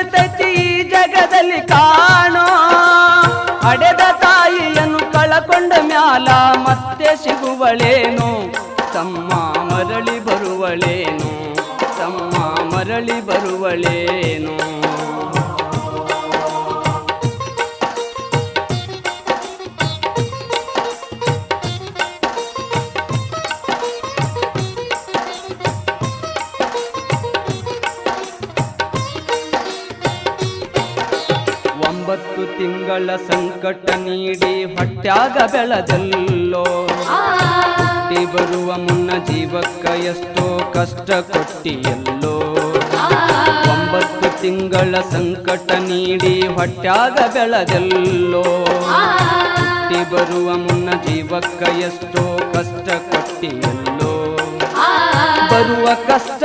ಇರ್ತೈತಿ ಈ ಜಗದಲ್ಲಿ ಕಾಣೋ. ಹಡೆದ ತಾಯಿಯನ್ನು ಕಳಕೊಂಡ ಮ್ಯಾಲ ಮತ್ತೆ ಸಿಗುವಳೇನು, ತಮ್ಮ ಮರಳಿ ಬರುವಳೇನು, ತಮ್ಮ ಮರಳಿ ಬರುವಳೇನು. ಒಂಬತ್ತು ತಿಂಗಳ ಸಂಕಟ ನೀಡಿ ಹೊಟ್ಯಾಗ ಬೆಳೆದಲ್ಲೋ, ಹುಟ್ಟಿ ಬರುವ ಮುನ್ನ ಜೀವಕ್ಕ ಎಷ್ಟೋ ಕಷ್ಟ ಕೊಟ್ಟಿಯಲ್ಲೋ. 9 ತಿಂಗಳ ಸಂಕಟ ನೀಡಿ ಹೊಟ್ಯಾಗ ಬೆಳೆದಲ್ಲೋ, ಹುಟ್ಟಿ ಬರುವ ಮುನ್ನ ಜೀವಕ್ಕ ಎಷ್ಟೋ ಕಷ್ಟ ಕೊಟ್ಟಿಯಲ್ಲೋ. ಬರುವ ಕಷ್ಟ